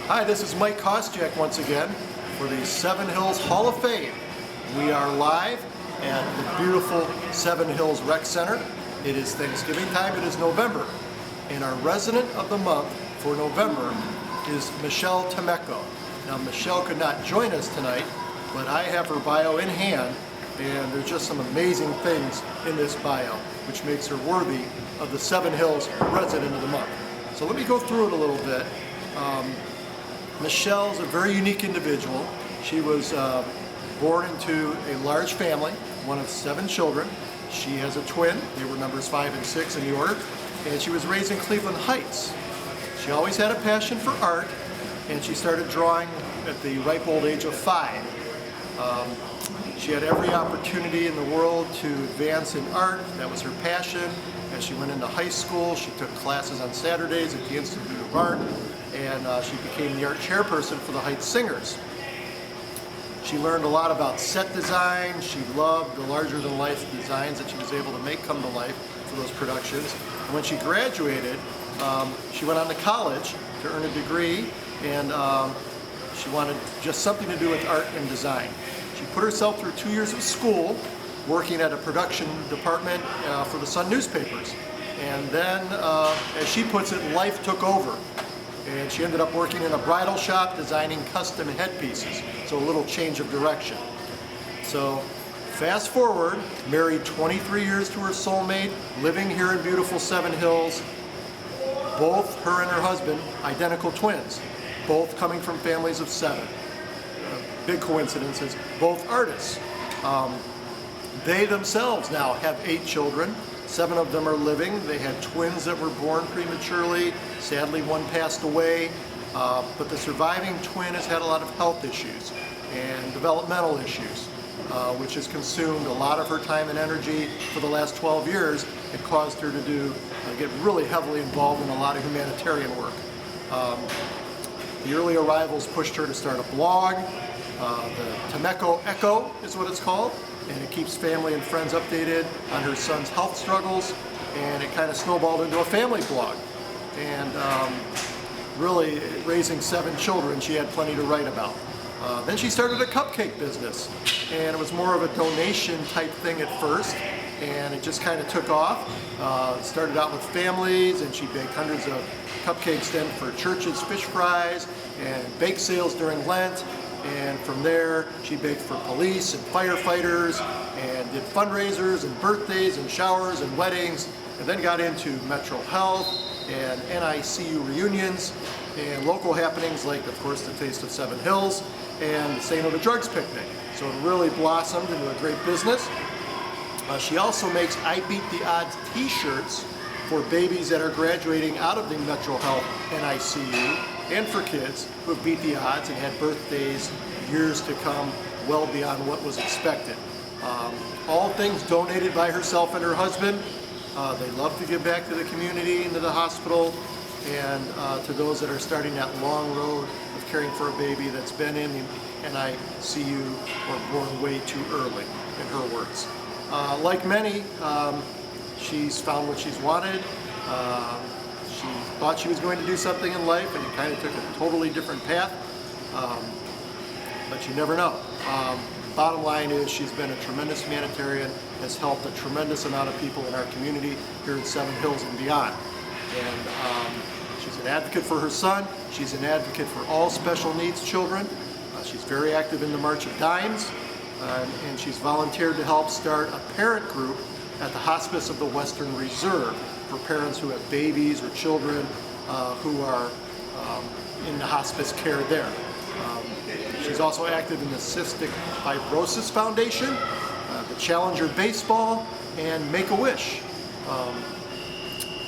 Hi, this is Mike Kostyuk once again for the Seven Hills Hall of Fame. We are live at the beautiful Seven Hills Rec Center. It is Thanksgiving time, it is November, and our resident of the month for November is MicheleTomecko. Now Michele could not join us tonight, but I have her bio in hand, and there's just some amazing things in this bio, which makes her worthy of the Seven Hills Resident of the Month. So let me go through it a little bit. Michele is a very unique individual. She was born into a large family, one of 7 children. She has a twin. They were numbers 5 and 6 in the order. And she was raised in Cleveland Heights. She always had a passion for art, and she started drawing at the ripe old age of 5. She had every opportunity in the world to advance in art. That was her passion. As she went into high school, she took classes on Saturdays at the Institute of Art, and she became the art chairperson for the Heights Singers. She learned a lot about set design. She loved the larger-than-life designs that she was able to make come to life for those productions. And when she graduated, she went on to college to earn a degree, and she wanted just something to do with art and design. She put herself through 2 years of school, working at a production department for the Sun newspapers. And then, as she puts it, life took over. And she ended up working in a bridal shop designing custom headpieces. So a little change of direction. So fast forward, married 23 years to her soulmate, living here in beautiful Seven Hills. Both her and her husband, identical twins, both coming from families of 7. Big coincidences, both artists. They themselves now have 8 children. 7 of them are living. They had twins that were born prematurely. Sadly, one passed away. But the surviving twin has had a lot of health issues and developmental issues, which has consumed a lot of her time and energy for the last 12 years. It caused her to get really heavily involved in a lot of humanitarian work. The early arrivals pushed her to start a blog. The Tomecko Echo is what it's called, and it keeps family and friends updated on her son's health struggles, and it kind of snowballed into a family blog. And really, raising 7 children, she had plenty to write about. Then she started a cupcake business, and it was more of a donation type thing at first, and it just kind of took off. Started out with families, and she baked hundreds of cupcakes then for churches, fish fries, and bake sales during Lent. And from there, she baked for police and firefighters, and did fundraisers and birthdays and showers and weddings, and then got into Metro Health and NICU reunions and local happenings like, of course, the Taste of Seven Hills and the Say No to Drugs picnic. So it really blossomed into a great business. She also makes I Beat the Odds t-shirts for babies that are graduating out of the Metro Health NICU, and for kids who have beat the odds and had birthdays years to come well beyond what was expected. All things donated by herself and her husband. They love to give back to the community and to the hospital, and to those that are starting that long road of caring for a baby that's been in the NICU or born way too early, in her words. Like many, she's found what she's wanted. She thought she was going to do something in life, and it kind of took a totally different path, but you never know. Bottom line is she's been a tremendous humanitarian, has helped a tremendous amount of people in our community here in Seven Hills and beyond. And she's an advocate for her son. She's an advocate for all special needs children. She's very active in the March of Dimes, and she's volunteered to help start a parent group at the Hospice of the Western Reserve for parents who have babies or children who are in the hospice care there. She's also active in the Cystic Fibrosis Foundation, the Challenger Baseball, and Make-A-Wish.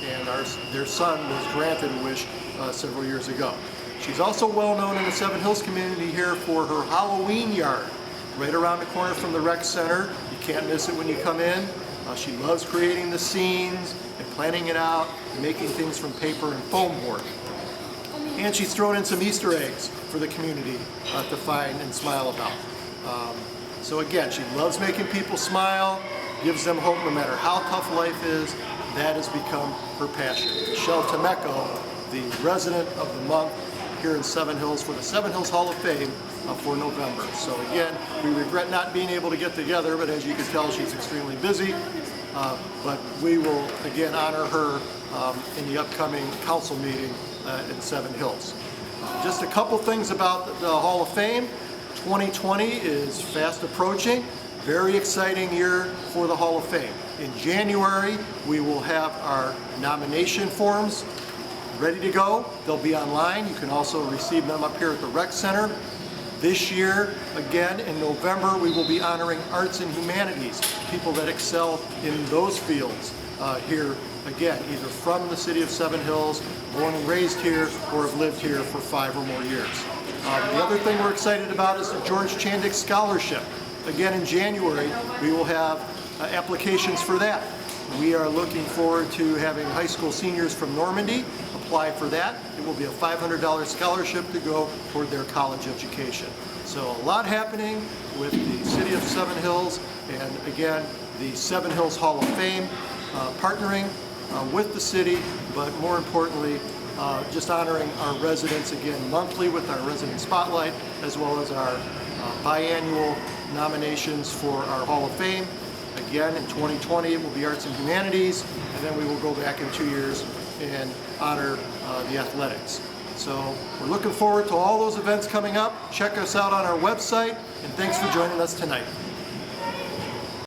And their son was granted a wish several years ago. She's also well known in the Seven Hills community here for her Halloween yard, right around the corner from the rec center. You can't miss it when you come in. She loves creating the scenes and planning it out and making things from paper and foam board. And she's thrown in some Easter eggs for the community to find and smile about. So again, she loves making people smile, gives them hope no matter how tough life is. That has become her passion. MicheleTomecko, the resident of the month here in Seven Hills for the Seven Hills Hall of Fame for November. So again, we regret not being able to get together, but as you can tell, she's extremely busy. But we will again honor her in the upcoming council meeting in Seven Hills. Just a couple things about the Hall of Fame. 2020 is fast approaching. Very exciting year for the Hall of Fame. In January, we will have our nomination forms ready to go. They'll be online. You can also receive them up here at the Rec Center. This year, again, in November, we will be honoring arts and humanities, people that excel in those fields here, again, either from the city of Seven Hills, born and raised here, or have lived here for 5 or more years. The other thing we're excited about is the George Chandic Scholarship. Again, in January, we will have applications for that. We are looking forward to having high school seniors from Normandy apply for that. It will be a $500 scholarship to go toward their college education. So a lot happening with the city of Seven Hills, and again, the Seven Hills Hall of Fame partnering with the city, but more importantly, just honoring our residents again monthly with our resident spotlight, as well as our biannual nominations for our Hall of Fame. Again, in 2020, it will be Arts and Humanities, and then we will go back in 2 years and honor the athletics. So we're looking forward to all those events coming up. Check us out on our website, and thanks for joining us tonight.